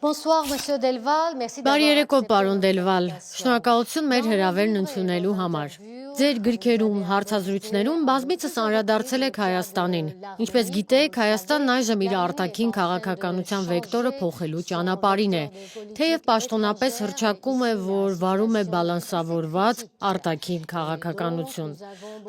Bonsoir, Monsieur Delval. Merci Բարի d'avoir երեկո, accepté պարոն notre Դելվալ։ invitation. Շնորհակալություն մեր հրավերն ընդունելու համար։ Ձեր գրքերում, հարցազրույցներում բազմիցս անդրադարձել եք Հայաստանին։ Ինչպես գիտեք, Հայաստանն այժմ իր արտաքին քաղաքականության վեկտորը փոխելու ճանապարհին է։ Թեև պաշտոնապես հռչակում է, որ վարում է բալանսավորված արտաքին քաղաքականություն։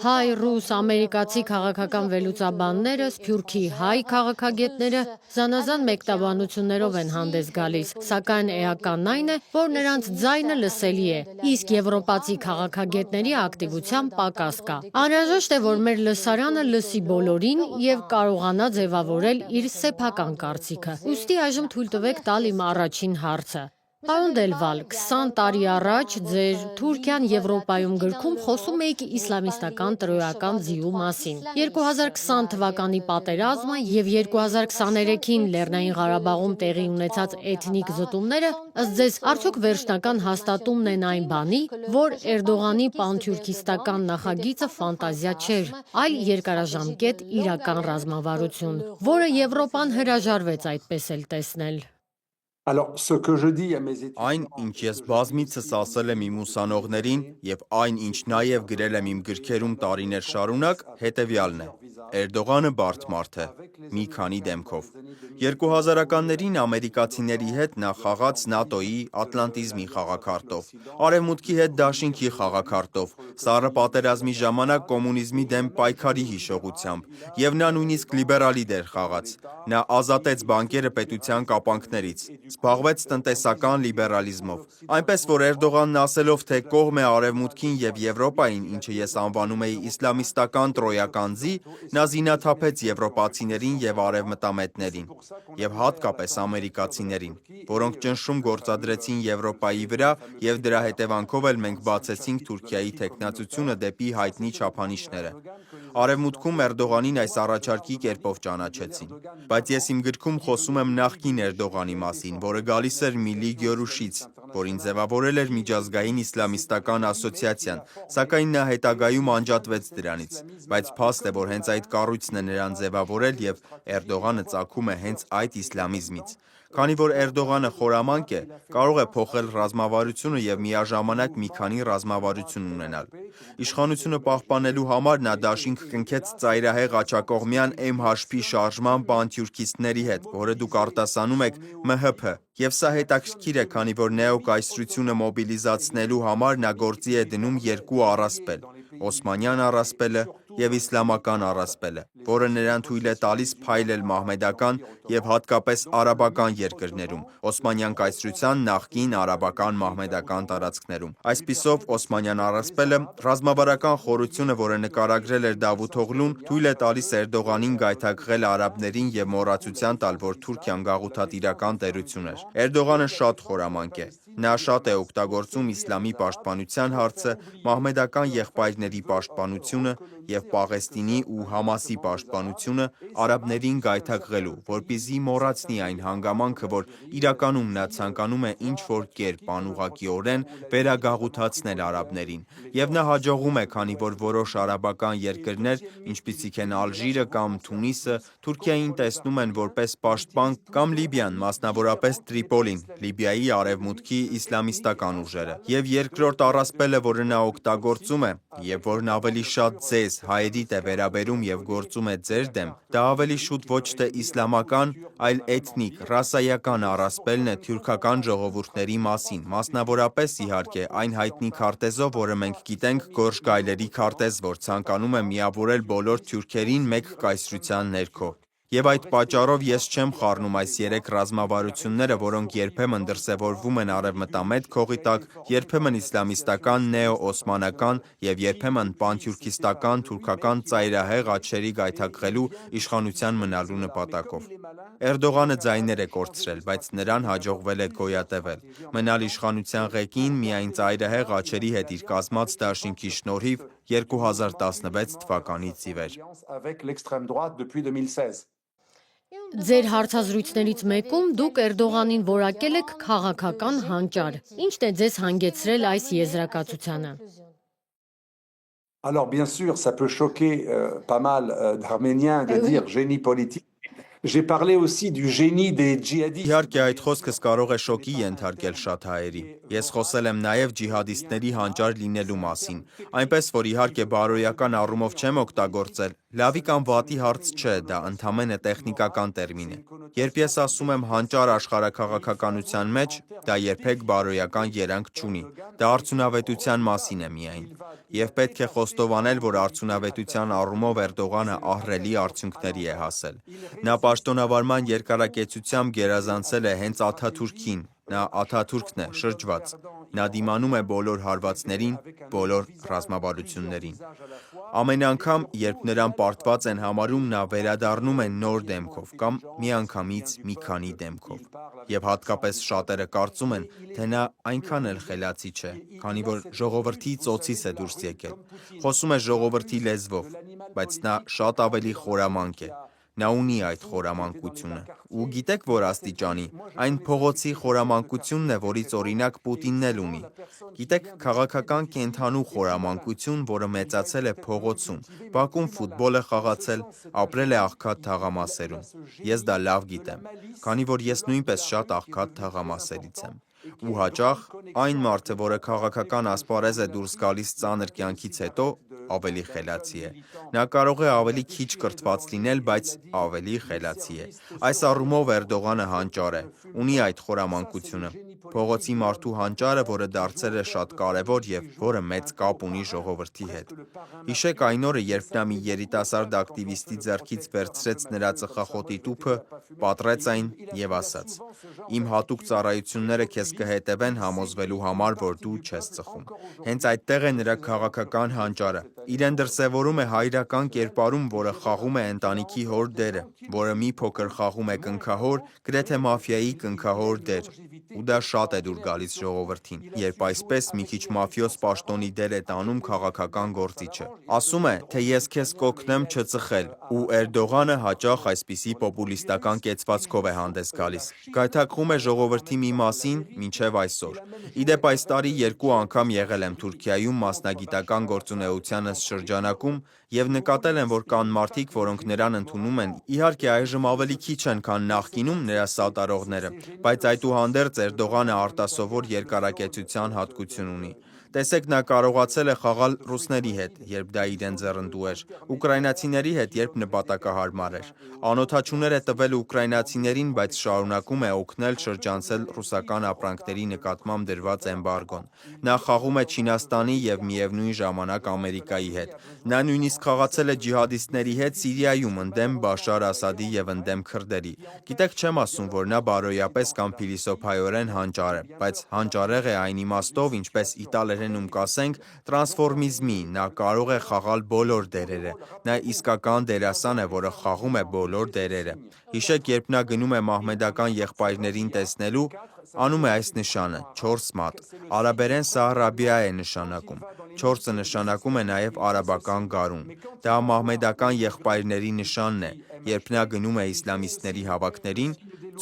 Հայ, ռուս, ամերիկացի քաղաքական վերլուծաբանները, սփյուռքի հայ քաղաքագետները զանազան մեկնաբանություններով են հանդես գալիս, սակայն էականն այն է, որ նրանց ձայնը լսելի է, իսկ եվրոպացի քաղաքագետների ակտիվության պակաս կա։ Անհրաժեշտ է, որ մեր լսարանը լսի բոլորին եւ կարողանա ձևավորել իր սեփական կարծիքը։ Ուստի այժմ թույլ տվեք տալ իմ առաջին հարցը։ Պարոն Դելվալ, 20 տարի առաջ ձեր Թուրքիան Եվրոպայում գրքում խոսում էիք իսլամիստական տրոյական ձիու մասին։ 2020 թվականի պատերազմը եւ 2023-ին Լեռնային Ղարաբաղում տեղի ունեցած էթնիկ զտումները ըստ ձեզ արդյոք վերջնական հաստատումն են այն բանի, որ Էրդողանի պանթյուրքիստական նախագիծը ֆանտազիա չէր, այլ երկարաժամկետ իրական ռազմավարություն, որը Եվրոպան հրաժարվեց այդպես էլ տեսնել։ Այն, ինչ ես բազմիցս ասել եմ իմ ուսանողներին և այն, ինչ նաև գրել եմ իմ գրքերում տարիներ շարունակ, հետևյալն է. Էրդողանը բարդ մարդ է, մի քանի դեմքով։ 2000-ականներին ամերիկացիների հետ նա խաղաց ՆԱՏՕ-ի ատլանտիզմի խաղաքարտով, Արևմուտքի հետ դաշինքի խաղաքարտով, Սառը պատերազմի ժամանակ կոմունիզմի դեմ պայքարի հիշողությամբ, և նա նույնիսկ լիբերալի դեր խաղաց։ Նա ազատեց բանկերը պետության կապանքներից, զբաղվեց տնտեսական լիբերալիզմով։ Այնպես որ Էրդողանն ասելով, թե կողմ է Արևմուտքին և Եվրոպային, ինչը ես անվանում էի իսլամիստական տրոյական ձի, նա զինաթափեց եվրոպացիներին և արևմտամետներին, և հատկապես ամերիկացիներին, որոնք ճնշում գործադրեցին Եվրոպայի վրա, և դրա հետևանքով էլ մենք բացեցինք Թուրքիայի թեկնածությունը դեպի հայտնի չափանիշները։ Արևմուտքում Էրդողանին այս առաջարկի կերպով ճանաչեցին։ Բայց ես իմ գրքում խոսում եմ նախկին Էրդողանի մասին, որը գալիս էր Միլլի Գյորուշից, որին ձևավորել էր միջազգային իսլամիստական ասոցիացիան, սակայն նա հետագայում անջատվեց դրանից։ Բայց փաստ է, որ հենց այդ կառույցն է նրան ձևավորել և Էրդողանը ծագում է հենց այդ իսլամիզմից։ Քանի որ Էրդողանը խորամանկ է, կարող է փոխել ռազմավարությունը և միաժամանակ մի քանի ռազմավարություն ունենալ։ Իշխանությունը պահպանելու համար նա դաշինք կնքեց ծայրահեղ աջակողմյան MHP շարժման պանթյուրքիստների հետ, որը դուք արտասանում եք ՄՀՓ, և սա հետաքրքիր է, քանի որ նեոկայսրությունը մոբիլիզացնելու համար նա գործի է դնում երկու առասպել՝ Օսմանյան առասպելը և իսլամական առասպելը, որը նրան թույլ է տալիս փայլել մահմեդական և հատկապես արաբական երկրներում, Օսմանյան կայսրության նախկին արաբական մահմեդական տարածքներում։ Այսպիսով, Օսմանյան առասպելը, ռազմավարական խորությունը, որը նկարագրել էր Դավութ Օղլուն, թույլ է տալիս Էրդողանին գայթակղել արաբներին և մոռացության տալ, որ Թուրքիան գաղութատիրական տերություն էր։ Էրդողանը շատ խորամանկ է։ Նա շատ է օգտագործում իսլամի պաշտպանության հարցը, մահմեդական եղբայրների պաշտպանությունը և Պաղեստինի ու Համասի պաշտպանությունը արաբներին գայթակղելու, որպեսզի մոռացնի այն հանգամանքը, որ իրականում նա ցանկանում է ինչ-որ կերպ անուղղակիորեն վերագաղութացնել արաբներին։ Եվ նա հաջողում է, քանի որ որոշ արաբական երկրներ, ինչպիսիք են Ալժիրը կամ Թունիսը, Թուրքիային տեսնում են որպես պաշտպան, կամ Լիբիան, մասնավորապես Տրիպոլին, Լիբիայի արևմուտքի իսլամիստական ուժերը։ Եվ երկրորդ առասպելը, որը նա օգտագործում է, և որն ավելի շատ ձեզ, հայերիդ է վերաբերում և գործում է ձեր դեմ, դա ավելի շուտ ոչ թե իսլամական, այլ էթնիկ, ռասայական առասպելն է թյուրքական ժողովուրդների մասին, մասնավորապես, իհարկե, այն հայտնի քարտեզով, որը մենք գիտենք Գորշ գայլերի քարտեզ, որ ցանկանում է միավորել բոլոր թյուրքերին մեկ կայսրության ներքո։ Եվ այդ պատճառով ես չեմ խառնում այս երեք ռազմավարությունները, որոնք երբեմն դրսևորվում են արևմտամետ քողի տակ, երբեմն իսլամիստական նեո-օսմանական և երբեմն պանթյուրքիստական թուրքական ծայրահեղ աջերի գայթակղելու իշխանության մնալու նպատակով։ Էրդողանը ձայներ է կորցրել, բայց նրան հաջողվել է գոյատևել, մնալ իշխանության ղեկին միայն ծայրահեղ աջերի հետ իր կազմած դաշինքի շնորհիվ 2016 թվականից ի վեր։ Ձեր հարցազրույցներից մեկում դուք Էրդողանին որակել եք քաղաքական հանճար։ Ի՞նչն է ձեզ հանգեցրել այս եզրակացությանը։ Alors, bien sûr, ça peut choquer pas mal d'Arméniens de dire génie politique. J'ai parlé aussi du génie des djihadistes. Իհարկե այդ խոսքս կարող է շոկի ենթարկել շատ հայերի։ Ես խոսել եմ նաև ջիհադիստների հանճար լինելու մասին, այնպես որ իհարկե բարոյական առումով չեմ օգտագործել, լավի կամ վատի հարց չէ, դա ընդամենը տեխնիկական տերմին է։ Երբ ես ասում եմ հանճար աշխարհաքաղաքականության մեջ, դա երբեք բարոյական երանգ չունի, դա արդյունավետության մասին է միայն։ Եվ պետք է խոստովանել, որ արդյունավետության առումով Էրդողանը ահռելի արդյունքների է հասել։ Նա պաշտոնավարման երկարակեցությամբ գերազանցել է հենց Աթաթուրքին, նա Աթաթուրքն է, շրջված։ Նա դիմանում է բոլոր հարվածներին, բոլոր ռազմավարություններին։ Ամեն անգամ, երբ նրան պարտված են համարում, նա վերադառնում է նոր դեմքով կամ միանգամից մի քանի դեմքով։ Եվ հատկապես շատերը կարծում են, թե նա այնքան էլ խելացի չէ, քանի որ ժողովրդի ծոցից է դուրս եկել։ Խոսում է ժողովրդի լեզվով, բայց նա շատ ավելի խորամանկ է։ Նա ունի այդ խորամանկությունը։ Ու գիտեք որ աստիճանի, այն փողոցի խորամանկությունն է, որից օրինակ Պուտինն էլ ունի։ Գիտեք, քաղաքական կենթանու խորամանկություն, որը մեծացել է փողոցում, Բաքում ֆուտբոլ է խաղացել, ապրել է աղքատ թաղամասերում։ Ես դա լավ գիտեմ, քանի որ ես նույնպես շատ աղքատ թաղամասերից եմ։ Ու հաճախ այն մարդը, որը քաղաքական ասպարեզ է դուրս գալիս ծանր կյանքից հետո, ավելի խելացի է։ Նա կարող է ավելի քիչ կրթված լինել, բայց ավելի խելացի է։ Այս առումով Էրդողանը հանճար է, ունի այդ խորամանկությունը։ Փողոցի մարդու հանճարը, որը դարձել է շատ կարևոր եւ որը մեծ կապ ունի ժողովրդի հետ։ Հիշեք այն օրը, երբ նա մի երիտասարդ ակտիվիստի ձեռքից վերցրեց նրա ծխախոտի տուփը, պատռեց այն եւ ասաց. «Իմ հատուկ ծառայությունները քեզ կհետևեն համոզվելու համար, որ դու չես ծխում»։ Հենց այդտեղ է նրա քաղաքական հանճարը։ Իրեն դրսևորում է հայրական կերպարում, որը խաղում է ընտանիքի հոր դերը, որը մի փոքր խաղում է կնքահոր, գրեթե մաֆիայի կնքահոր դեր։ Ու դա շատ է դուր գալիս ժողովրդին, երբ այսպես մի քիչ մաֆիոզ պաշտոնի դեր է տանում քաղաքական գործիչը։ Ասում է, թե ես քեզ կօգնեմ չծխել, ու Էրդողանը հաճախ այսպիսի պոպուլիստական կեցվածքով է հանդես գալիս։ Գայթակղում է ժողովրդի մի մասին մինչև այսօր։ Իդեպ այս տարի 2 անգամ եղել եմ Թուրքիայում մասնագիտական գործունեությանս շրջանակում եւ նկատել եմ, որ կան մարդիկ, որոնք նրան ընդունում են, իհարկե այժմ ավելի քիչ են, քան նախկինում նրա սատարողները, բայց այդուհանդերձ Էրդողանը արտասովոր երկարակեցության հատկություն ունի։ Տեսեք, նա կարողացել է խաղալ ռուսների հետ, երբ դա իրեն ձեռնտու էր, ուկրաինացիների հետ, երբ նպատակահարմար էր։ Անօթաչուներ է տվել ուկրաինացիներին, բայց շարունակում է օգնել շրջանցել ռուսական ապրանքների նկատմամբ դրված էմբարգոն։ Նա խաղում է Չինաստանի եւ միևնույն ժամանակ Ամերիկայի հետ։ Նա նույնիսկ խաղացել է ջիհադիստների հետ Սիրիայում ընդդեմ Բաշար Ասադի եւ ընդդեմ քրդերի։ Գիտեք, չեմ ասում, որ նա բարոյապես կամ փիլիսոփայորեն հանճար է, բայց հանճարեղ է այն իմաստով, ինչպես իտալերենում կասենք, տրանսֆորմիզմի, նա կարող է խաղալ բոլոր դերերը։ Նա իսկական դերասան է, որը խաղում է բոլոր դերերը։ Հիշեք, երբ նա գնում է մահմեդական եղբայրներին տեսնելու, անում է այս նշանը՝ 4 մատ։ Արաբերեն սա Ռաբիա է նշանակում։ 4-ը նշանակում է նաև արաբական գարուն։ Դա մահմեդական եղբայրների նշանն է։ Երբ նա գնում է իսլամիստների հավաքներին,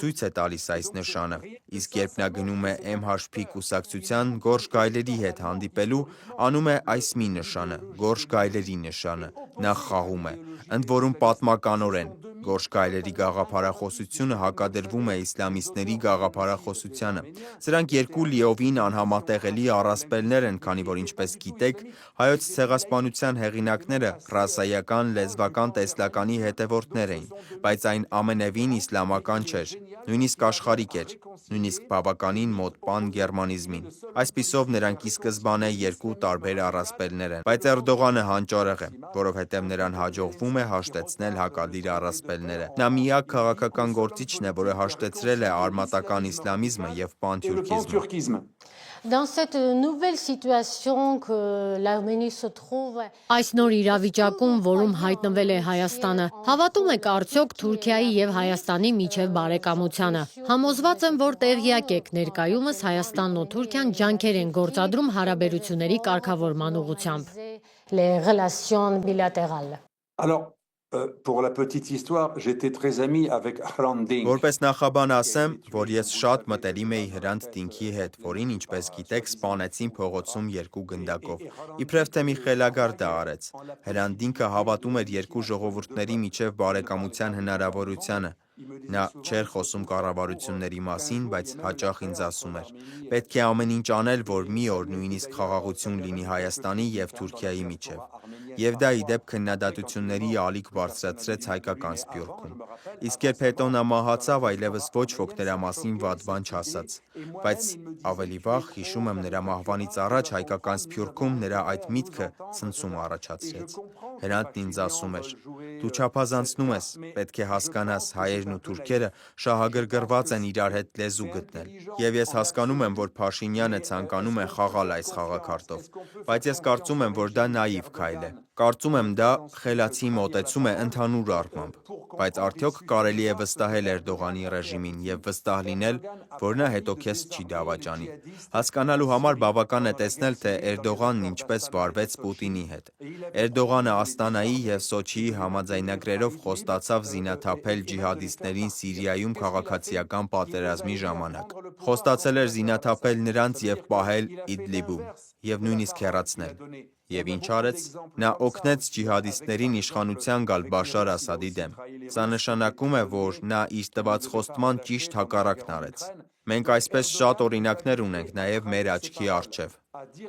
ցույց է տալիս այս նշանը։ Իսկ երբ նա գնում է MHP կուսակցության գորշ գայլերի հետ հանդիպելու, անում է այս մի նշանը՝ գորշ գայլերի նշանը։ Նա խաղում է։ Ընդ որում պատմականորեն գորշ գայլերի գաղափարախոսությունը հակադրվում է իսլամիստների գաղափարախոսությանը։ Սրանք երկու լիովին անհամատեղելի առասպելներ են, քանի որ ինչպես գիտեք, հայոց ցեղասպանության հեղինակները ռասայական լեզվական տեսլականի հետևորդներ էին, բայց այն ամենևին իսլամական չէր, նույնիսկ աշխարհիկ էր, նույնիսկ բավականին մոտ պան-գերմանիզմին։ Այսպիսով նրանք ի սկզբանե երկու տարբեր առասպելներ են, բայց Էրդողանը հանճարեղ է, որովհետև նրան հաջողվում է հաշտեցնել հակադիր առասպելները։ Նա միակ քաղաքական գործիչն է, որը հաշտեցրել է արմատական իսլամիզմը եւ պանթյուրքիզմը։ Dans cette nouvelle situation que l'Arménie se trouve, Այս նոր իրավիճակում, որում հայտնվել է Հայաստանը, հավատում եք արդյոք Թուրքիայի եւ Հայաստանի միջև բարեկամությանը։ Համոզված եմ, որ տեղյակ եք ներկայումս Հայաստանն ու Թուրքիան ջանքեր են գործադրում հարաբերությունների կարգավորման ուղղությամբ։ les relations bilatérales. Alors, Pour la petite histoire, j'étais très ami avec Hrant Dink. Որպես նախաբան ասեմ, որ ես շատ մտերիմ էի Հրանտ Դինքի հետ, որին, ինչպես գիտեք, սպանեցին փողոցում երկու գնդակով։ Իբրև թե մի խելագար դա արեց։ Հրանտ Դինքը հավատում էր երկու ժողովուրդների միջև բարեկամության հնարավորությանը։ Նա չէր խոսում կառավարությունների մասին, բայց հաճախ ինձ ասում էր. պետք է ամեն ինչ անել, որ մի օր նույնիսկ խաղաղություն լինի Հայաստանի և Թուրքիայի միջև։ Եվ դա ի դեպ քննադատությունների ալիք բարձրացրեց հայկական Սփյուռքում։ Իսկ երբ հետո նա մահացավ, այլևս ոչ ոք նրա մասին վատ բան չասաց։ Բայց ավելի վաղ հիշում եմ նրա մահվանից առաջ հայկական Սփյուռքում նրա այդ միտքը ցնցում առաջացրեց։ Հրանտն ինձ ասում էր. դու չափազանցնում ես, պետք է հասկանաս, հայերն ու թուրքերը շահագրգռված են իրար հետ լեզու գտնել։ Եվ ես հասկանում եմ, որ Փաշինյանը ցանկանում է խաղալ այս խաղաքարտով։ Բայց ես կարծում եմ, որ դա նաիվ քայլ է։ Կարծում եմ դա խելացի մոտեցում է ընդհանուր առմամբ։ Բայց արդյոք կարելի է վստահել Էրդողանի ռեժիմին և վստահ լինել, որ նա հետո քեզ չի դավաճանի։ Հասկանալու համար բավական է տեսնել, թե Էրդողանն ինչպես վարվեց Պուտինի հետ։ Էրդողանը Աստանայի և Սոչիի համաձայնագրերով խոստացավ զինաթափել ջիհադիստներին Սիրիայում քաղաքացիական պատերազմի ժամանակ։ Խոստացել էր զինաթափել նրանց և պահել Իդլիբում, և նույնիսկ հեռացնել։ Եվ ինչ արեց։ Նա օգնեց ջիհադիստներին իշխանության գալ Բաշար Ասադի դեմ։ Սա նշանակում է, որ նա իր տված խոստման ճիշտ հակառակն արեց։ Մենք այսպես շատ օրինակներ ունենք նաև մեր աչքի առջև։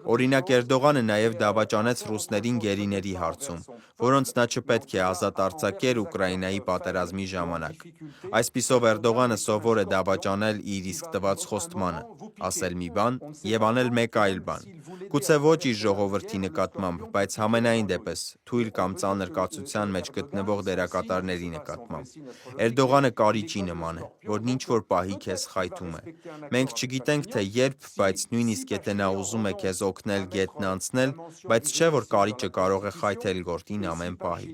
Օրինակ Էրդողանը նաև դավաճանեց ռուսներին գերիների հարցում, որոնց նա չպետք է ազատ արձակեր Ուկրաինայի պատերազմի ժամանակ։ Այսպիսով Էրդողանը սովոր է դավաճանել իր իսկ տված խոստմանը, ասել մի բան և անել մեկ այլ բան։ Գուցե ոչ իր ժողովրդի նկատմամբ, բայց համենայն դեպս թույլ կամ ծանր կացության մեջ գտնվող դերակատարների նկատմամբ։ Էրդողանը կարիճի նման է, որն ինչ-որ պահի քեզ խայթում է։ Մենք չգիտենք, թե երբ, բայց նույնիսկ եթե նա ուզում է քեզ օգնել գետն անցնել, բայց չէ, որ կարիճը կարող է խայթել գորտին ամեն պահի։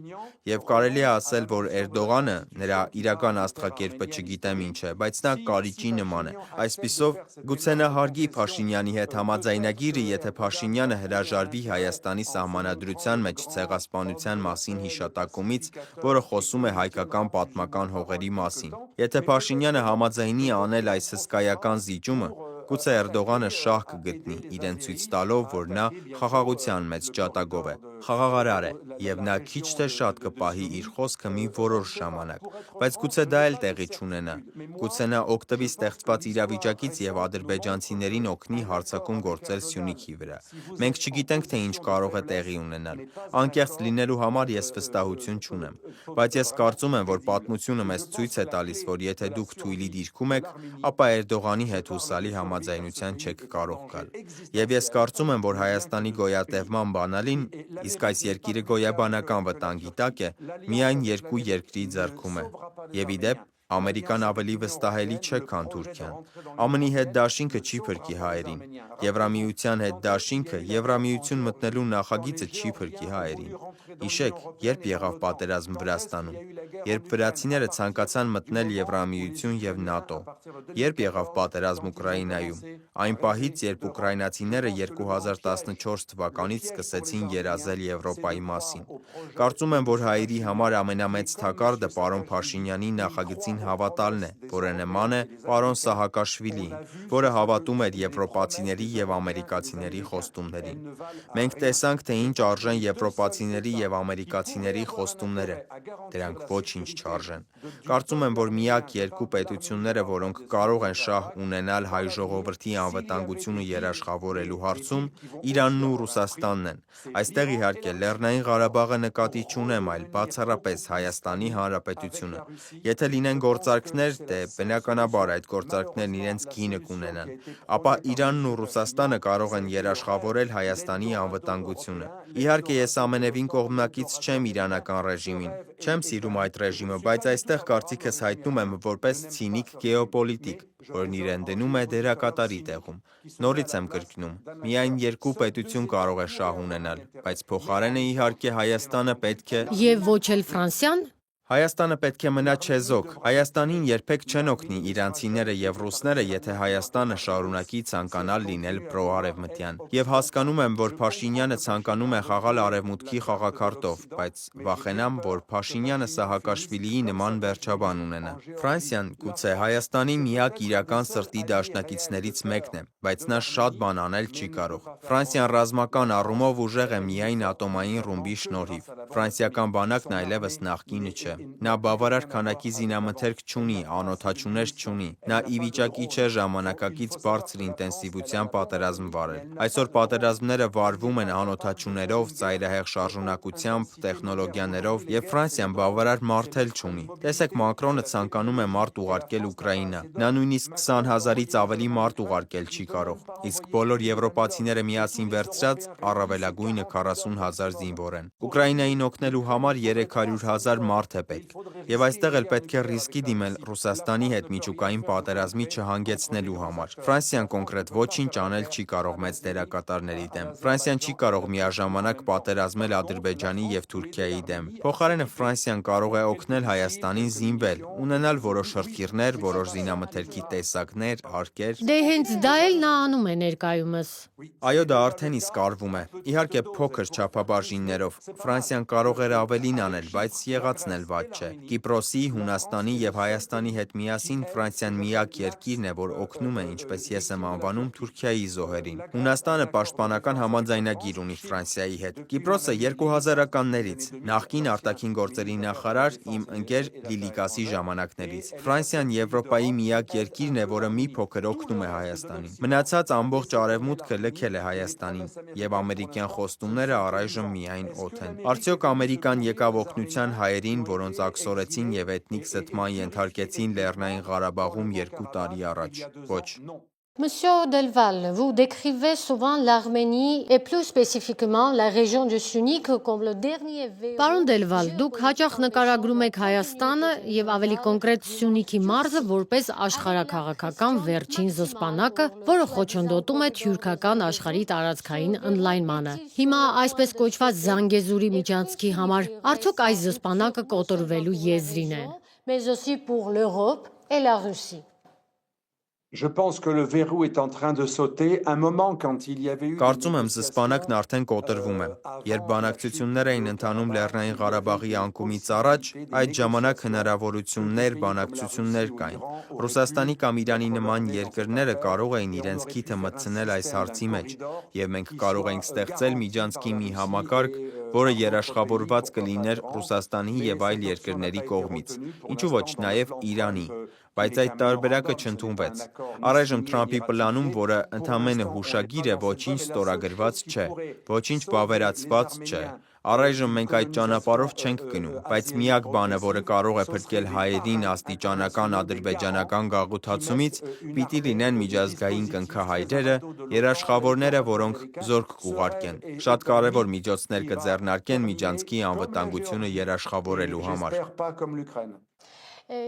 Եվ կարելի է ասել, որ Էրդողանը, նրա իրական աստղակերպը չգիտեմ ինչ է, բայց նա կարիճի նման է։ Այսպիսով, գուցե նա հարգի Փաշինյանի հետ համաձայնագիրը, եթե Փաշինյանը հրաժարվի Հայաստանի սահմանադրության մեջ ցեղասպանության մասին հիշատակումից, որը խոսում է հայկական պատմական հողերի մասին։ Եթե Փաշինյանը համաձայնի անել այս հսկայական զիջումը, գուցե Էրդողանը շահ կգտնի, իրեն ցույց տալով, որ նա խաղաղության մեջ ջատագով է, խաղաղարար է, և նա քիչ թե շատ կպահի իր խոսքը մի որոշ ժամանակ, բայց գուցե դա էլ տեղի չունենա։ Գուցե նա օգտվի ստեղծված իրավիճակից և ադրբեջանցիներին օգնի հարձակում գործել Սյունիքի վրա։ Մենք չգիտենք, թե ինչ կարող է տեղի ունենալ։ Անկեղծ լինելու համար ես վստահություն չունեմ, բայց ես կարծում եմ, որ պատմությունը մեզ ցույց է տալիս, որ եթե դուք թույլի դիրքում եք, ապա Էրդողանի հետ հուսալի համաձայնության չեք կարող գալ։ Եվ ես կարծում եմ, որ Հայաստանի գոյատևման բանալին, իսկ այս երկիրը գոյաբանական վտանգի տակ է, միայն երկու երկրի ձեռքում է։ Եվ ի դեպ, Ամերիկան ավելի վստահելի չէ, քան Թուրքիան։ ԱՄՆ-ի հետ դաշինքը չի փրկի հայերին։ Եվրամիության հետ դաշինքը, Եվրամիություն մտնելու նախագիծը չի փրկի հայերին։ Հիշեք, երբ եղավ պատերազմ Վրաստանում, երբ վրացիները ցանկացան մտնել Եվրամիություն և ՆԱՏՕ, երբ եղավ պատերազմ Ուկրաինայում, այն պահից, երբ ուկրաինացիները 2014 թվականից սկսեցին երազել Եվրոպայի մասին։ Կարծում եմ, որ հայերի համար ամենամեծ թակարդը պարոն Փաշինյանի նախագծին հավատալն է, որը նման է պարոն Սահակաշվիլիին, որը հավատում էր եվրոպացիների և ամերիկացիների խոստումներին։ Մենք տեսանք, թե ինչ արժեն եվրոպացիների և ամերիկացիների խոստումները։ Դրանք ոչինչ չարժեն։ Կարծում եմ, որ միակ երկու պետությունները, որոնք կարող են շահ ունենալ հայ ժողովրդի անվտանգությունը երաշխավորելու հարցում, Իրանն ու Ռուսաստանն են։ Այստեղ իհարկե Լեռնային Ղարաբաղը նկատի չունեմ, այլ բացառապես Հայաստանի Հանրապետությունը։ Եթե լինեն գործարքներ, դե բնականաբար այդ գործարքներն իրենց գինը կունենան, ապա Իրանն ու Ռուսաստանը կարող են երաշխավորել Հայաստանի անվտանգությունը։ Իհարկե ես ամենևին կողմնակից չեմ իրանական ռեժիմին, չեմ սիրում այդ ռեժիմը, բայց այստեղ կարծիքս հայտնում եմ որպես ցինիկ գեոպոլիտիկ, որն իրեն դնում է դերակատարի տեղում։ Նորից եմ կրկնում, միայն երկու պետություն կարող է շահ ունենալ, բայց փոխարենը իհարկե Հայաստանը պետք է Եվ ոչ էլ Ֆրանսիան։ Հայաստանը պետք է մնա չեզոք։ Հայաստանին երբեք չեն օգնի իրանցիները եւ ռուսները, եթե Հայաստանը շարունակի ցանկանալ լինել պրոարևմտյան։ Եվ հասկանում եմ, որ Փաշինյանը ցանկանում է խաղալ արևմուտքի խաղակարտով, բայց վախենամ, որ Փաշինյանը Սահակաշվիլիի նման վերջաբան ունենա։ Ֆրանսիան գուցե Հայաստանի միակ իրական սրտի դաշնակիցներից մեկն է, բայց նա շատ բան անել չի կարող։ Ֆրանսիան ռազմական առումով ուժեղ է միայն ատոմային ռումբի շնորհիվ։ Ֆրանսիական բանակն այլևս նախկինը չէ։ Նա բավարար քանակի զինամթերք չունի, անօդաչուներ չունի։ Նա ի վիճակի չէ ժամանակակից բարձր ինտենսիվության պատերազմ վարել։ Այսօր պատերազմները վարվում են անօդաչուներով, ծայրահեղ շարժունակությամբ, տեխնոլոգիաներով, եւ Ֆրանսիան բավարար մարդ էլ չունի։ Տեսեք, Մակրոնը ցանկանում է մարդ ուղարկել Ուկրաինա։ Նա նույնիսկ 20,000-ից ավելի մարդ ուղարկել չի կարող։ Իսկ բոլոր եվրոպացիները միասին վերցրած առավելագույնը 40,000 զինվոր են։ Ուկրաինային օգնելու համար 300,000 մարդ է պետք։ Եվ այստեղ էլ պետք է ռիսկի դիմել Ռուսաստանի հետ միջուկային պատերազմի չհանգեցնելու համար։ Ֆրանսիան կոնկրետ ոչինչ անել չի կարող մեծ դերակատարների դեմ։ Ֆրանսիան չի կարող միաժամանակ պատերազմել Ադրբեջանի եւ Թուրքիայի դեմ։ Փոխարենը Ֆրանսիան կարող է օգնել Հայաստանին զինվել, ունենալ որոշ հրթիռներ, որոշ զինամթերքի տեսակներ, հարկեր։ Դե հենց դա էլ նա անում է ներկայումս։ Այո, դա արդեն իսկ արվում է։ Իհարկե փոքր չափաբաժիններով։ Ֆրանսիան կարող էր ավելին անել, բայց եղածն էլ վատ չէ։ Կիպրոսի, Հունաստանի եւ Հայաստանի հետ միասին Ֆրանսիան միակ երկիրն է, որ օգնում է, ինչպես ես եմ անվանում, Թուրքիայի զոհերին։ Հունաստանը պաշտպանական համաձայնագիր ունի Ֆրանսիայի հետ։ Կիպրոսը 2000-ականներից, նախկին արտաքին գործերի նախարար իմ ընկեր Լիլիկասի ժամանակներից։ Ֆրանսիան Եվրոպայի միակ երկիրն է, որը մի փոքր օգնում է Հայաստանին։ Մնացած ամբողջ արևմուտքը լքել է Հայաստանին, եւ ամերիկյան խոստումները առայժմ միայն օդ են։ Արդյոք Ամերիկան եկավ օգնության հայերին, որոնց աքսորեցին եւ էթնիկ զտման ենթարկեցին Լեռնային Ղարաբաղում 2 տարի առաջ։ Ոչ։ Monsieur Delval, vous décrivez souvent l'Arménie et plus spécifiquement la région du Syunik comme le dernier verrou. Պարոն Դելվալ, դուք հաճախ նկարագրում եք Հայաստանը եւ ավելի կոնկրետ Սյունիքի մարզը որպես աշխարհաքաղաքական վերջին զսպանակը, որը խոչընդոտում է թյուրքական աշխարհի տարածքային ընդլայնմանը։ Հիմա այսպես կոչված Զանգեզուրի միջանցքի համար արդյոք այս զսպանակը կոտորվելու եզրին է։ Mais aussi pour l'Europe et la Russie. Je pense que le verrou est en train de sauter. Un moment quand il y avait eu Կարծում եմ զսպանակն արդեն կոտրվում է։ Երբ բանակցություններ էին ընթանում Լեռնային Ղարաբաղի անկումից առաջ, այդ ժամանակ հնարավորություններ, բանակցություններ կային։ Ռուսաստանի կամ Իրանի նման երկրները կարող էին իրենց քիթը մտցնել այս հարցի մեջ, եւ մենք կարող ենք ստեղծել միջանցքի մի համակարգ, որը երաշխավորված կլիներ Ռուսաստանի եւ այլ երկրների կողմից։ Ինչու ոչ նաեւ Իրանի։ Բայց այդ տարբերակը չընդունվեց։ Առայժմ Թրամփի պլանում, որը ընդամենը հուշագիր է, ոչինչ ստորագրված չէ, ոչինչ վավերացված չէ։ Առայժմ մենք այդ ճանապարհով չենք գնում, բայց միակ բանը, որը կարող է փրկել հայերին աստիճանական ադրբեջանական գաղութացումից, պիտի լինեն միջազգային կնքահայրերը, երաշխավորները, որոնք զորք կուղարկեն, շատ կարևոր միջոցներ կձեռնարկեն միջանցքի անվտանգությունը երաշխավորելու համար։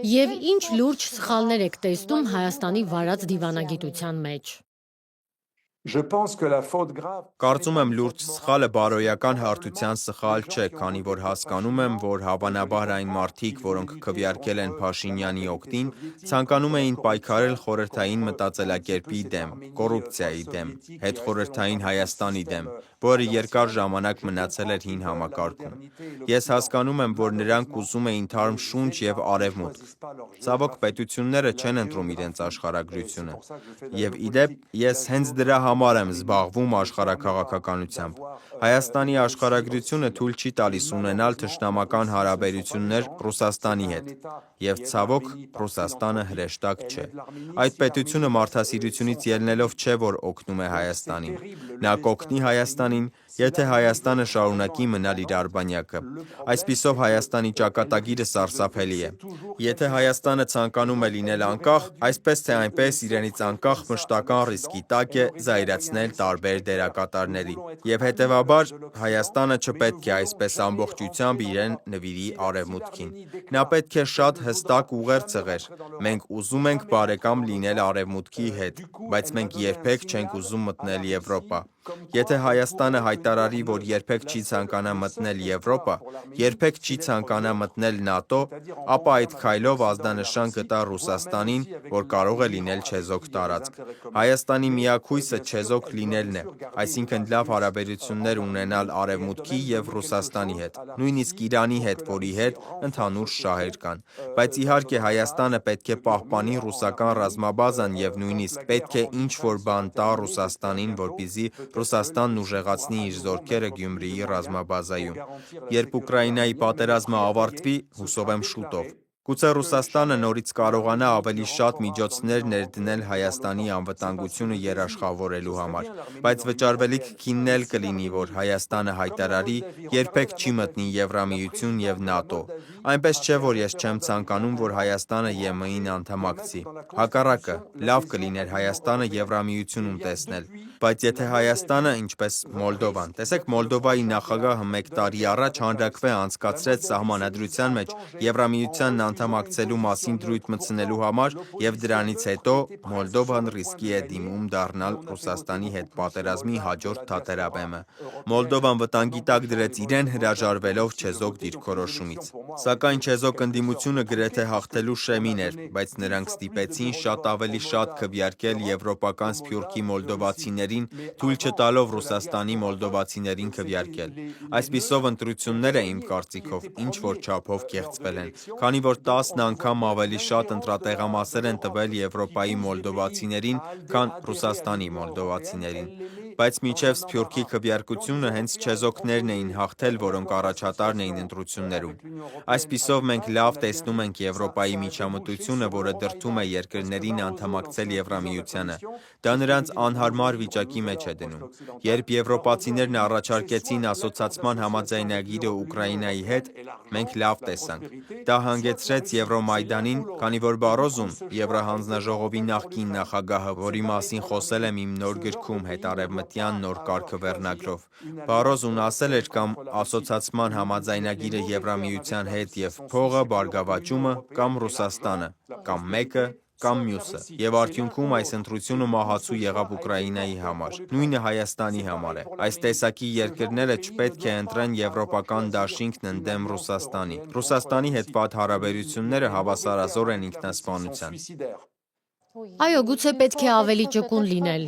Եվ ինչ լուրջ սխալներ եք տեսնում Հայաստանի վարած դիվանագիտության մեջ։ Je pense que la faute grave. Կարծում եմ լուրջ սխալը բարոյական հարթության սխալ չէ, քանի որ հասկանում եմ, որ հավանաբար այն մարդիկ, որոնք քվեարկել են Փաշինյանի օգտին, ցանկանում էին պայքարել խորհրդային մտածելակերպի դեմ, կոռուպցիայի դեմ, հետխորհրդային Հայաստանի դեմ, որը երկար ժամանակ մնացել էր հին համակարգում։ Ես հասկանում եմ, որ նրանք ուզում էին թարմ շունչ եւ արևմուտք։ Ցավոք պետությունները չեն ընտրում իրենց աշխարհագրությունը։ Եվ իդեպ, ես հենց դրա համար եմ զբաղվում աշխարհաքաղաքականությամբ։ Հայաստանի աշխարհագրությունը թույլ չի տալիս ունենալ թշնամական հարաբերություններ Ռուսաստանի հետ, եւ ցավոք Ռուսաստանը հրեշտակ չէ։ Այդ պետությունը մարդասիրությունից ելնելով չէ, որ օգնում է Հայաստանին։ Նա կօգնի Հայաստանին, եթե Հայաստանը շարունակի մնալ իր արբանյակը։ Այսպիսով Հայաստանի ճակատագիրը սարսափելի է։ Եթե Հայաստանը ցանկանում է լինել անկախ, այսպես թե այնպես իրենից անկախ մշտական ռիսկի տակ է զայրացնել տարբեր դերակատարների։ Եվ հետևաբար Հայաստանը չպետք է այսպես ամբողջությամբ իրեն նվիրի արևմուտքին։ Նա պետք է շատ հստակ ուղեր ցղեր։ Մենք ուզում ենք բարեկամ լինել արևմուտքի հետ, բայց մենք երբեք չենք ուզում մտնել Եվրոպա։ Եթե Հայաստանը հայտարարի, որ երբեք չի ցանկանա մտնել Եվրոպա, երբեք չի ցանկանա մտնել ՆԱՏՕ, ապա այդ քայլով ազդանշան կտա Ռուսաստանին, որ կարող է լինել չեզոք տարածք։ Հայաստանի միակ հույսը չեզոք լինելն է, այսինքն լավ հարաբերություններ ունենալ Արևմուտքի և Ռուսաստանի հետ, նույնիսկ Իրանի հետ, որի հետ ընդհանուր շահեր կան։ Բայց իհարկե Հայաստանը պետք է պահպանի ռուսական ռազմաբազան և նույնիսկ պետք է ինչ-որ բան տա Ռուսաստանին, որպեսզի Ռուսաստանն ուժեղացնի իր զորքերը Գյումրիի ռազմաբազայում։ Երբ Ուկրաինայի պատերազմը ավարտվի, հուսով եմ շուտով, գուցե Ռուսաստանը նորից կարողանա ավելի շատ միջոցներ ներդնել Հայաստանի անվտանգությունը երաշխավորելու համար, բայց վճարվելիք քինն էլ կլինի, որ Հայաստանը հայտարարի երբեք չի մտնի Եվրամիություն և ՆԱՏՕ։ Այնպես չէ, որ ես չեմ ցանկանում, որ Հայաստանը ԵՄ-ին անդամակցի։ Հակառակը, լավ կլիներ Հայաստանը Եվրամիությունում տեսնել, բայց եթե Հայաստանը, ինչպես Մոլդովան, տեսեք Մոլդովայի նախագահը 1 տարի առաջ հանրաքվե անցկացրեց սահմանադրության մեջ Եվրամիությանն անդամակցելու մասին դրույթ մտցնելու համար և դրանից հետո Մոլդովան ռիսկի է դիմում դառնալ Ռուսաստանի հետ պատերազմի հաջորդ թատերաբեմը։ Մոլդովան վտանգի տակ դրեց իրեն հրաժարվելով չեզոք դիրքորոշումից։ Սակայն չեզոք ընդդիմությունը գրեթե հաղթելու շեմին էր, բայց նրանք ստիպեցին շատ ավելի շատ քվեարկել եվրոպական սփյուռքի մոլդովացիներին, թույլ չտալով Ռուսաստանի մոլդովացիներին քվեարկել։ Այսպիսով ընտրությունները, իմ կարծիքով, ինչ-որ չափով կեղծվել են, քանի որ 10 անգամ ավելի շատ ընտրատեղամասեր են տվել Եվրոպայի մոլդովացիներին, քան Ռուսաստանի մոլդովացիներին։ Բայց մինչև Սփյուռքի քվեարկությունը հենց չեզոքներն էին հաղթել, որոնք առաջատարն էին ընտրություններում։ Այսպիսով մենք լավ տեսնում ենք Եվրոպայի միջամտությունը, որը դրդում է երկրներին անդամակցել Եվրամիությանը։ Դա նրանց անհարմար վիճակի մեջ է դնում։ Երբ եվրոպացիներն առաջարկեցին ասոցացման համաձայնագիրը Ուկրաինայի հետ, մենք լավ տեսանք։ Դա հանգեցրեց Եվրոմայդանին, քանի որ Բարոզուն, Եվրահանձնաժողովի նախկին նախագահը, որի մասին խոսել եմ իմ նոր գրքում հետարևմտյան նոր կարգը վերնագրով, Բարոզուն ասել էր կամ ասոցացման համաձայնագիրը Եվրամիության հետ և փողը, բարգավաճումը կամ Ռուսաստանը, կամ մեկը, կամ մյուսը, և արդյունքում այս ընտրությունը մահացու եղավ Ուկրաինայի համար, նույնը Հայաստանի համար է։ Այս տեսակի երկրները չպետք է ընտրեն եվրոպական դաշինքն ընդդեմ Ռուսաստանի։ Ռուսաստանի հետ վատ հարաբերությունները հավասարազոր են ինքնասպանության։ Այո, գուցե պետք է ավելի ճկուն լինել։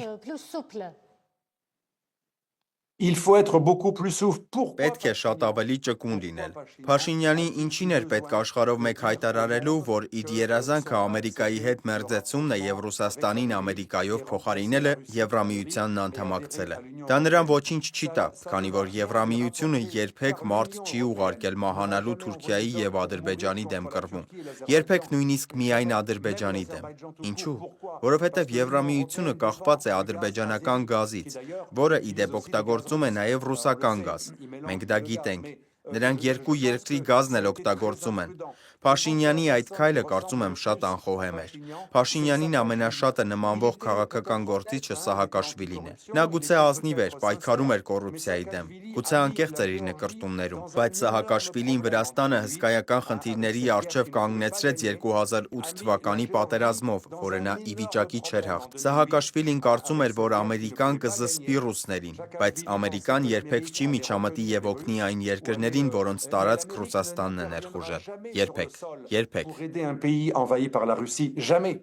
Il faut être beaucoup plus souple. Pourquoi? Պետք է շատ ավելի ճկուն լինել։ Փաշինյանի ինչին էր պետք աշխարհով մեկ հայտարարելու, որ իր երազանքը Ամերիկայի հետ մերձեցումն է և Ռուսաստանին Ամերիկայով փոխարինելը Եվրամիությանն անդամակցելը։ Դա նրան ոչինչ չի տա, քանի որ Եվրամիությունը երբեք մարդ չի ուղարկել մահանալու Թուրքիայի և Ադրբեջանի դեմ կռվում։ Երբեք նույնիսկ միայն Ադրբեջանի դեմ։ Ինչու՞։ Որովհետև Եվրամիությունը կախված է ադրբեջանական գազից, որը ի դեպ օգտագործում է նաև ռուսական գազ։ Մենք դա գիտենք։ Նրանք երկու երկրի գազն էլ օգտագործում են։ Փաշինյանի այդ քայլը կարծում եմ շատ անխոհեմ էր։ Փաշինյանին ամենաշատը նմանվող քաղաքական գործիչը Սահակաշվիլին է։ Նա գուցե ազնիվ էր, պայքարում էր կոռուպցիայի դեմ, գուցե անկեղծ էր իր նկրտումներում, բայց Սահակաշվիլին Վրաստանը հսկայական խնդիրների առջև կանգնեցրեց 2008 թվականի պատերազմով, որը նա ի վիճակի չէր հաղթել։ Սահակաշվիլին կարծում էր, որ Ամերիկան կզսպի ռուսներին, բայց Ամերիկան երբեք չի միջամտի և օգնի այն երկրներին, որոնց տարածք Ռուսաստանն է ներխուժել։ Երբեք։ Երբեք։ Pour aider un pays envahi par la Russie, jamais.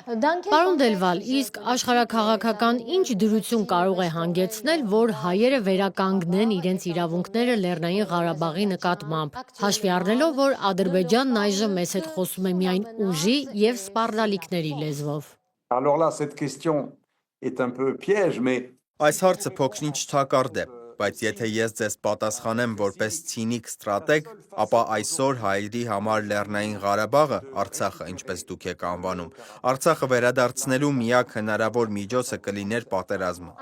Պարոն Դելվալ, իսկ աշխարհաքաղաքական ինչ դրություն կարող է հանգեցնել, որ հայերը վերականգնեն իրենց իրավունքները Լեռնային Ղարաբաղի նկատմամբ, հաշվի առնելով, որ Ադրբեջանն այժմ մեզ հետ խոսում է միայն ուժի և սպառնալիքների լեզվով։ Alors là, cette question est un peu piège, mais Այս հարցը փոքրինչ թակարդ է, բայց եթե ես ձեզ պատասխանեմ որպես ցինիկ ստրատեգ, ապա այսօր հայերի համար Լեռնային Ղարաբաղը, Արցախը, ինչպես դուք եք անվանում, Արցախը վերադարձնելու միակ հնարավոր միջոցը կլիներ պատերազմը։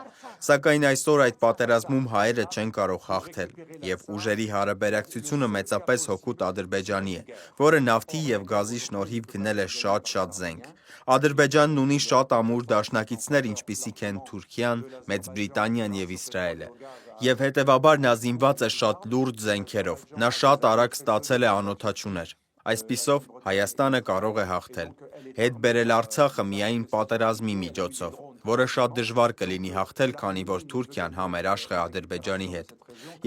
Սակայն այսօր այդ պատերազմում հայերը չեն կարող հաղթել, և ուժերի հարաբերակցությունը մեծապես հօգուտ Ադրբեջանի է, որը նավթի և գազի շնորհիվ գնել է շատ զենք։ Ադրբեջանն ունի շատ ամուր դաշնակիցներ, ինչպիսիք են Թուրքիան, Մեծ Բրիտանիան և Իսրայելը։ Եվ հետևաբար նա զինված է շատ լուրջ զենքերով, նա շատ արագ ստացել է անօդաչուներ։ Այսպիսով Հայաստանը կարող է հաղթել, հետ բերել Արցախը միայն պատերազմի միջոցով, որը շատ դժվար կլինի հաղթել, քանի որ Թուրքիան համերաշխ է Ադրբեջանի հետ։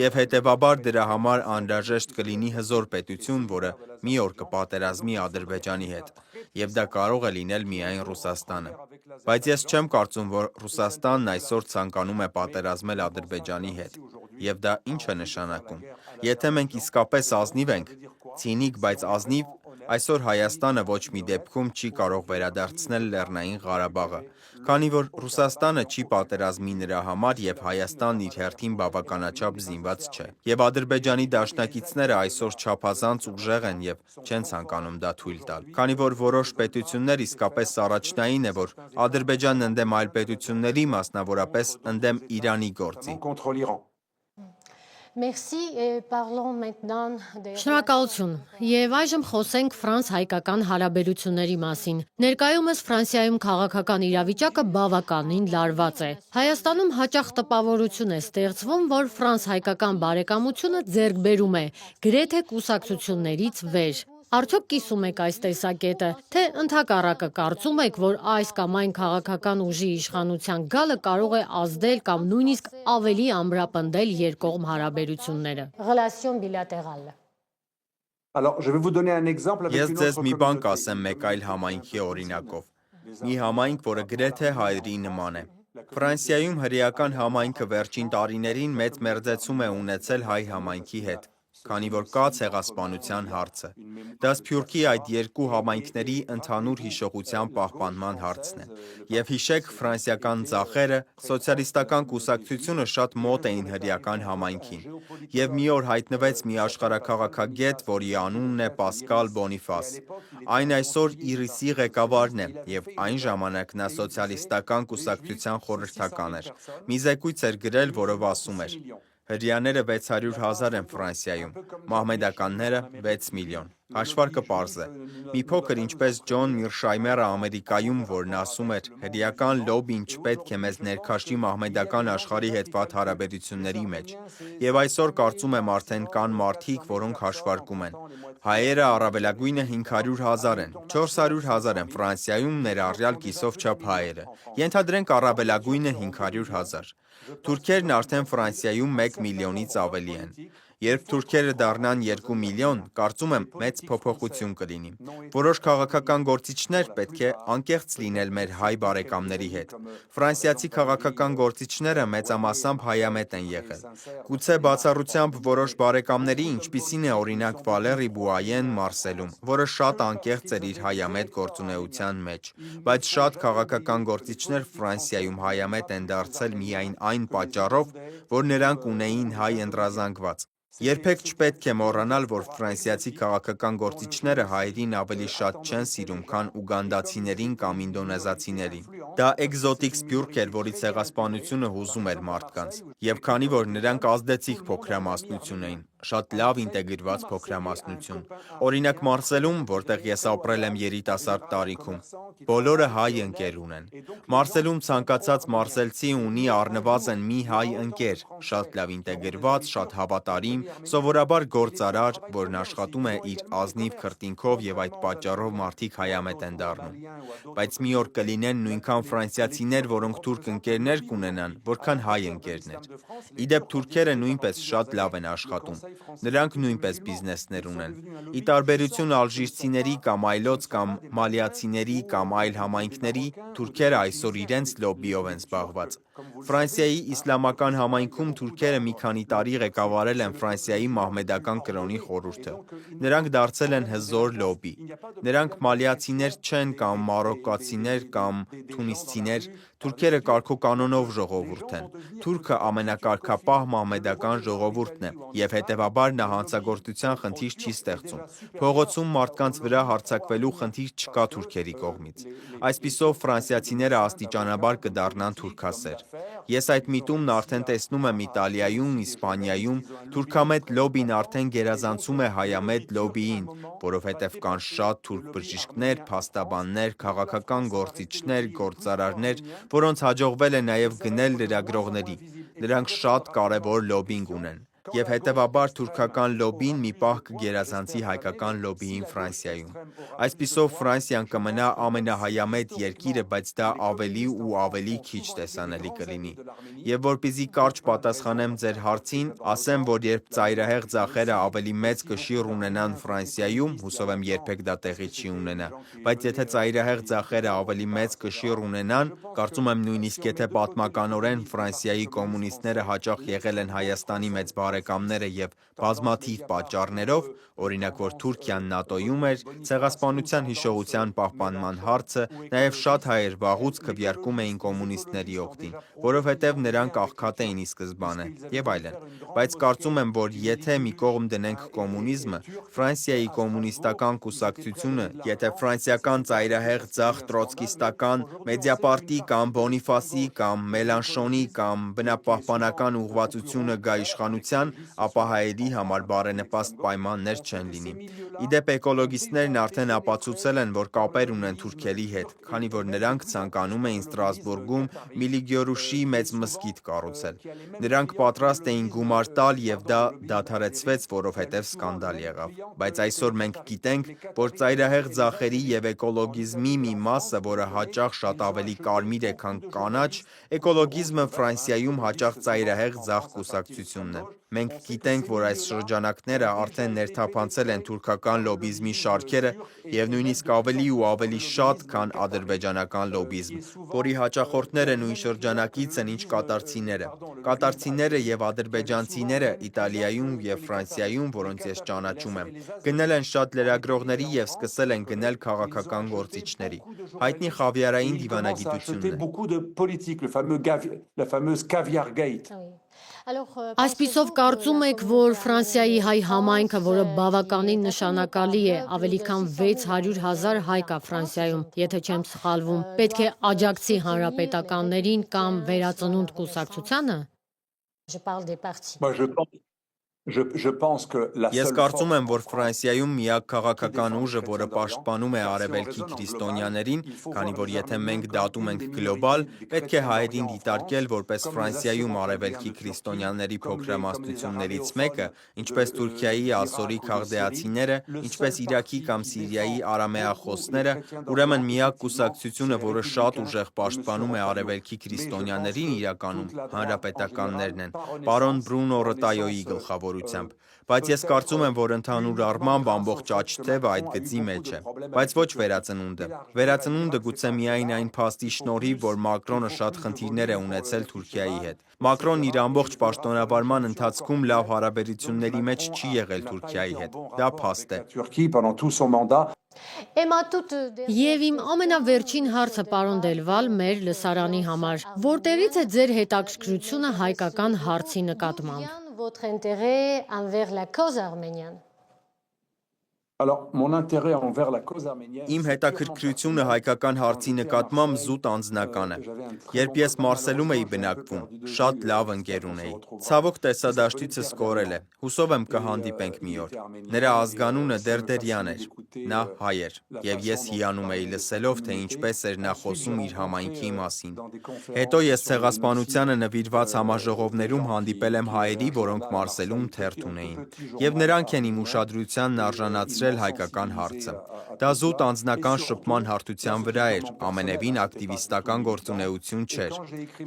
Եվ հետևաբար դրա համար անհրաժեշտ կլինի հզոր պետություն, որը մի օր կպատերազմի Ադրբեջանի հետ, եւ դա կարող է լինել միայն Ռուսաստանը։ Բայց ես չեմ կարծում, որ Ռուսաստանն այսօր ցանկանում է պատերազմել Ադրբեջանի հետ։ Եվ դա ինչ է նշանակում։ Եթե մենք իսկապես ազնիվ ենք, ցինիկ, բայց ազնիվ, այսօր Հայաստանը ոչ մի դեպքում չի կարող վերադարձնել Լեռնային Ղարաբաղը, քանի որ Ռուսաստանը չի պատերազմի նրա համար եւ Հայաստանն իր հերթին բավականաչափ զինված չէ։ Եվ Ադրբեջանի դաշնակիցները այսօր չափազանց ուժեղ են եւ չեն ցանկանում դա թույլ տալ, քանի որ որոշ պետություններ իսկապես առաջնային է, որ Ադրբեջանն ընդդեմ այլ պետությունների, մասնավորապես ընդդեմ Իրանի գործի։ contre l'Iran. Merci et parlons maintenant des Շնորհակալություն։ Եվ այժմ խոսենք ֆրանս-հայկական հարաբերությունների մասին։ Ներկայումս Ֆրանսիայում քաղաքական իրավիճակը բավականին լարված է։ Հայաստանում հաճախ տպավորություն է ստեղծվում, որ ֆրանս-հայկական բարեկամությունը ձեռք բերում է գրեթե կուսակցություններից վեր։ Արդյոք կիսում եք այս տեսակետը, թե ընդհակառակը կարծում եք, որ այս կամ այն քաղաքական ուժի իշխանության գալը կարող է ազդել կամ նույնիսկ ավելի ամրապնդել երկկողմ հարաբերությունները։ relations bilatérales? Alors, je vais vous donner un exemple avec Ես une ձեզ autre մի բան communauté. կասեմ մեկ այլ համայնքի օրինակով։ Մի համայնք, որը գրեթե հայերի նման է։ Ֆրանսիայում հրեական համայնքը վերջին տարիներին մեծ մերձեցում է ունեցել հայ համայնքի հետ, քանի որ կա ցեղասպանության հարցը։ Դա Սփյուռքի այդ երկու համայնքների ընդհանուր հիշողության պահպանման հարցն է։ Եվ հիշեք, ֆրանսիական ձախերը, սոցիալիստական կուսակցությունը շատ մոտ էին հրեական համայնքին։ Եվ մի օր հայտնվեց մի աշխարհաքաղաքագետ, որի անունն է Պասկալ Բոնիֆաս։ Այն այսօր ԻՌԻՍ-ի ղեկավարն է, եւ այն ժամանակ նա սոցիալիստական կուսակցության խորհրդական էր։ Մի զեկույց էր գրել, որով ասում էր. Հրեաները 600,000 են Ֆրանսիայում, մահմեդականները 6 միլիոն։ Հաշվարկը պարզ է։ Մի փոքր ինչպես Ջոն Միրշայմերը Ամերիկայում, որն ասում էր, հրեական լոբին չպետք է մեզ ներքաշի մահմեդական աշխարհի հետ վատ հարաբերությունների մեջ։ Եվ այսօր կարծում եմ արդեն կան մարդիկ, որոնք հաշվարկում են։ Հայերը առավելագույնը 500,000 են, 400,000 են Ֆրանսիայում ներառյալ կիսով չափ հայերը։ Ենթադրենք առավելագույնը 500,000։ Թուրքերն արդեն Ֆրանսիայում 1 միլիոնից ավելի են։ Երբ թուրքերը դառնան 2 միլիոն, կարծում եմ մեծ փոփոխություն կլինի։ Որոշ քաղաքական գործիչներ պետք է անկեղծ լինել մեր հայ բարեկամների հետ։ Ֆրանսիացի քաղաքական գործիչները մեծամասամբ հայամետ են եղել։ Գուցե բացառությամբ որոշ բարեկամների, ինչպիսին է օրինակ Վալերի Բուայեն Մարսելում, որը շատ անկեղծ էր իր հայամետ գործունեության մեջ, բայց շատ քաղաքական գործիչներ Ֆրանսիայում հայամետ են դարձել միայն այն պատճառով, որ նրանք ունեին հայ ընտրազանգված։ Երբեք չպետք է մոռանալ, որ ֆրանսիացի քաղաքական գործիչները հայերին ավելի շատ չեն սիրում, քան ուգանդացիներին կամ ինդոնեզացիներին։ Դա էկզոտիկ սփյուռք էր, որի ցեղասպանությունը հուզում էր մարդկանց։ Եվ քանի որ նրանք ազդեցիկ փոքրամասնություն էին, շատ լավ ինտեգրված փոքրամասնություն։ Օրինակ Մարսելում, որտեղ ես ապրել եմ երիտասարդ տարիքում, բոլորը հայ ընկեր ունեն։ Մարսելում ցանկացած մարսելցի ունի առնվազն մի հայ ընկեր, շատ լավ ինտեգրված, շատ հավատարիմ, սովորաբար գործարար, որն աշխատում է իր ազնիվ քրտինքով եւ այդ պատճառով մարդիկ հայամետ են դառնում։ Բայց մի օր կլինեն նույնքան ֆրանսիացիներ, որոնք թուրք ընկերներ կունենան, որքան հայ ընկերներ։ Իդեպ թուրքերը նույնպես շատ լավ են աշխատում։ Նրանք նույնպես բիզնեսներ ունեն։ Ի տարբերություն ալժիրցիների կամ այլոց կամ մալիացիների կամ այլ համայնքների, թուրքերը այսօր իրենց լոբբիով են զբաղված։ Ֆրանսիայի իսլամական համայնքում թուրքերը մի քանի տարի ղեկավարել են Ֆրանսիայի մահմեդական կրոնի խորհուրդը։ Նրանք դարձել են հզոր լոբբի։ Նրանք մալիացիներ չեն կամ մարոկացիներ կամ թունիսցիներ, թուրքերը կարգոկանոնով ժողովուրդ են։ Թուրքը ամենակարգապահ մահմեդական ժողովուրդն է եւ հետեւաբար նա հանցագործության խնդիր չի ստեղծում։ Փողոցում մարդկանց վրա հարձակվելու խնդիր չկա թուրքերի կողմից։ Այսպիսով ֆրանսիացիները աստիճանաբար կդառնան թուրքասեր։ Ես այդ միտումն արդեն տեսնում եմ Իտալիայում, Իսպանիայում, թուրքամետ լոբին արդեն գերազանցում է հայամետ լոբիին, որովհետև կան շատ թուրք բժիշկներ, փաստաբաններ, քաղաքական գործիչներ, գործարարներ, որոնց հաջողվել է նաև գնել լրագրողների։ Նրանք շատ կարևոր լոբինգ ունեն։ եւ հետեւաբար թուրքական լոբին մի պահ կգերազանցի հայկական լոբիին Ֆրանսիայում։ Այսպիսով Ֆրանսիան կմնա ամենահայամետ երկիրը, բայց դա ավելի ու ավելի քիչ տեսանելի կլինի։ Եվ որպեսզի կարճ պատասխանեմ ձեր հարցին, ասեմ, որ երբ ծայրահեղ ձախերը ավելի մեծ կշիռ ունենան Ֆրանսիայում, հուսով եմ երբեք դա տեղի չի ունենա, բայց եթե ծայրահեղ ձախերը ավելի մեծ կշիռ ունենան, կարծում եմ նույնիսկ եթե պատմականորեն Ֆրանսիայի կոմունիստները հաճախ եղել են Հայաստանի մեծ բարեկամները եւ բազմաթիվ պատճառներով, օրինակ որ Թուրքիան ՆԱՏՕ-ում էր, ցեղասպանության հիշողության պահպանման հարցը, նաեւ շատ հայեր վաղուց քվեարկում էին կոմունիստների օգտին, որովհետեւ նրանք աղքատ էին ի սկզբանե եւ այլն։ Բայց կարծում եմ, որ եթե մի կողմ դնենք կոմունիզմը, Ֆրանսիայի կոմունիստական կուսակցությունը, եթե ֆրանսիական ծայրահեղ ձախ տրոցկիստական Մեդիապարտի կամ Բոնիֆասի կամ Մելանշոնի կամ բնապահպանական ուղղվածությունը գա իշխանության, ապա հայերի համար բարենպաստ պայմաններ չեն լինի։ Իդեպ էկոլոգիստներն արդեն ապացուցել են, որ կապեր ունեն թուրքերի հետ, քանի որ նրանք ցանկանում էին Ստրասբուրգում Միլիգյորուշի մեծ մզկիթ կառուցել։ Նրանք պատրաստ էին գումար տալ եւ դա դադարեցվեց, որովհետեւ սկանդալ եղավ։ Բայց այսօր մենք գիտենք, որ ծայրահեղ ձախերի եւ էկոլոգիզմի մի մասը, որը հաճախ շատ ավելի կարմիր է, քան կանաչ, էկոլոգիզմը Ֆրանսիայում հաճախ ծայրահեղ ձախ կուսակցությունն է։ Մենք գիտենք, որ այս շրջանակները արդեն ներթափանցել են թուրքական լոբիզմի շարքերը եւ նույնիսկ ավելի ու ավելի շատ, քան ադրբեջանական լոբիզմ, որի հաճախորդները նույն շրջանակից են, ինչ կատարցիները։ Կատարցիները եւ ադրբեջանցիները Իտալիայում եւ Ֆրանսիայում, որոնց ես ճանաչում եմ, գնել են շատ լրագրողների եւ սկսել են գնել քաղաքական գործիչների։ Հայտնի խավիարային դիվանագիտությունն է։ Այսպիսով կարծում եք, որ Ֆրանսիայի հայ համայնքը, որը բավականին նշանակալի է, ավելի քան 600,000 հայ կա Ֆրանսիայում, եթե չեմ սխալվում, պետք է աջակցի հանրապետականներին կամ վերածնունդ կուսակցությանը։ Ես կարծում եմ, որ Ֆրանսիայում միակ քաղաքական ուժը, որը պաշտպանում է արևելքի քրիստոնյաներին, քանի որ եթե մենք դատում ենք գլոբալ, պետք է հայերին դիտարկել որպես Ֆրանսիայում արևելքի քրիստոնյաների փոքրամասնություններից մեկը, ինչպես Թուրքիայի ասորի քաղդեացիները, ինչպես Իրաքի կամ Սիրիայի արամեախոսները, ուրեմն միակ կուսակցությունը, որը շատ ուժեղ պաշտպանում է արևելքի քրիստոնյաներին, իրականում հանրապետականներն են, պարոն Բրունո Ռտայոյի գլխավորությամբ։ Բայց ես կարծում եմ, որ ընդհանուր առմամբ ամբողջ աջ թևը այդ գծի մեջ է։ Բայց ոչ վերածնունդը։ Վերածնունդը գուցե միայն այն փաստի շնորհիվ, որ Մակրոնը շատ խնդիրներ է ունեցել Թուրքիայի հետ։ Մակրոնն իր ամբողջ պաշտոնավարման ընթացքում լավ հարաբերությունների մեջ չի եղել Թուրքիայի հետ։ Դա փաստ է։ Եվ իմ ամենավերջին հարցը, պարոն Դելվալ, մեր լսարանի համար. որտեղից է ձեր հետաքրքրությունը հայկական հարցի նկատմամբ։ Votre intérêt envers la cause arménienne? Իմ հետաքրքրությունը հայկական հարցի նկատմամբ զուտ անձնական է։ Երբ ես Մարսելում էի բնակվում, շատ լավ ընկեր ունեի։ Ցավոք տեսադաշտիցս կորել է։ Հուսով եմ կհանդիպենք մի օր։ Նրա ազգանունը Դերդերյան էր։ Նա հայ էր, եւ ես հիանում էի լսելով, թե ինչպես էր նա խոսում իր համայնքի մասին։ Հետո ես ցեղասպանությանը նվիրված համաժողովներում հանդիպել եմ հայերի, որոնք Մարսելում թերթ ունեին։ Եվ նրանք են իմ ուշադրությանն արժանացրել հայկական հարցը։ Դա զուտ անձնական շփման հարթության վրա էր, ամենևին ակտիվիստական գործունեություն չէր։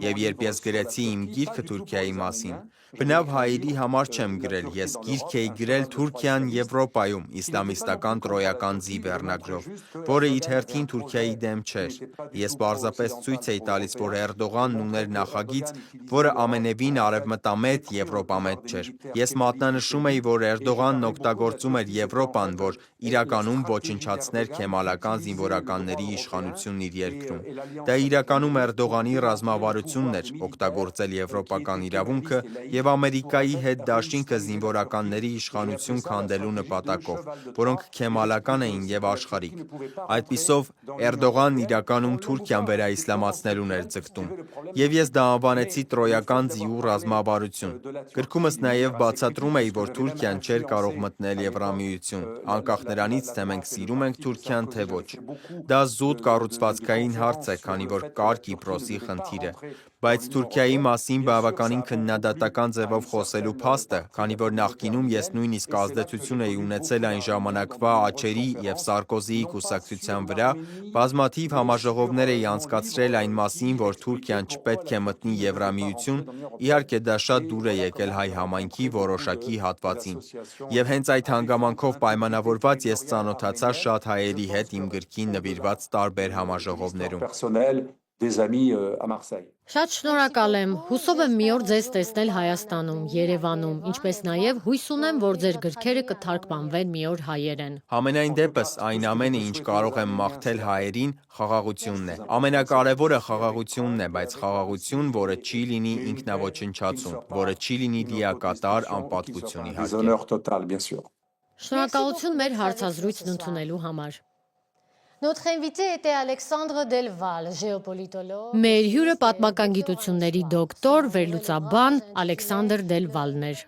Եվ երբ ես գրեցի իմ գիրքը Թուրքիայի մասին, բնավ հայերի համար չեմ գրել, ես գիրք էի գրել Թուրքիան Եվրոպայում, իսլամիստական տրոյական ձի վերնագրով, որը իր հերթին Թուրքիայի դեմ չէր։ Ես պարզապես ցույց էի տալիս, որ Էրդողանն ուներ նախագիծ, որը ամենևին արևմտամետ, եվրոպամետ չէր։ Ես մատնանշում էի, որ Էրդողանն օգտագործում էր Եվրոպան, որ իրականում ոչնչացներ քեմալական զինվորականների իշխանությունն իր երկրում։ Դա իրականում Էրդողանի ռազմավարությունն էր, օգտագործել եվրոպական իրավունքը եւ Ամերիկայի հետ դաշինքը զինվորականների իշխանություն քանդելու նպատակով, որոնք քեմալական էին եւ աշխարհիկ։ Այդպիսով Էրդողանն իրականում Թուրքիան վերաիսլամացնելուն էր ձգտում։ Եվ ես դա անվանեցի տրոյական ձիու ռազմավարություն։ Գրքումս նաեւ բացատրում էի, որ Թուրքիան չէր կարող մտնել Եվրամիություն, անկախ նրանից, թե մենք սիրում ենք Թուրքիան, թե ոչ։ Դա զուտ կառուցվածքային հարց է, քանի որ կար Կիպրոսի խնդիրը։ Բայց Թուրքիայի մասին բավականին քննադատական ձևով խոսելու փաստը, քանի որ նախկինում ես նույնիսկ ազդեցություն էի ունեցել այն ժամանակվա ԱՉԵՐ-ի և Սարկոզիի կուսակցության վրա, բազմաթիվ համաժողովներ էի անցկացրել այն մասին, որ Թուրքիան չպետք է մտնի Եվրամիություն, իհարկե դա շատ դուր է եկել հայ համայնքի որոշակի հատվածին։ Եվ հենց այդ հանգամանքով պայմանավորված ես ծանոթացա շատ հայերի հետ իմ գրքին նվիրված տարբեր համաժողովներում։ personnel des amis à Marseille. Շատ շնորհակալ եմ։ Հուսով եմ մի օր ձեզ տեսնել Հայաստանում, Երևանում, ինչպես նաև հույս ունեմ, որ ձեր գրքերը կթարգմանվեն մի օր հայերեն։ Համենայն դեպս, այն ամենը, ինչ կարող եմ մաղթել հայերին, խաղաղությունն է։ Ամենակարևորը խաղաղությունն է, բայց խաղաղություն, որը չի լինի ինքնաոչնչացում, որը չի լինի լիակատար անպատվություն իհարկե։ Déshonneur total, bien sûr. Շնորհակալություն մեր հարցազրույցն ընդունելու համար։ Notre invité était Alexandre Delval, géopolitologue. Մեր հյուրը պատմական գիտությունների դոկտոր, վերլուծաբան Ալեքսանդր Դելվալն էր։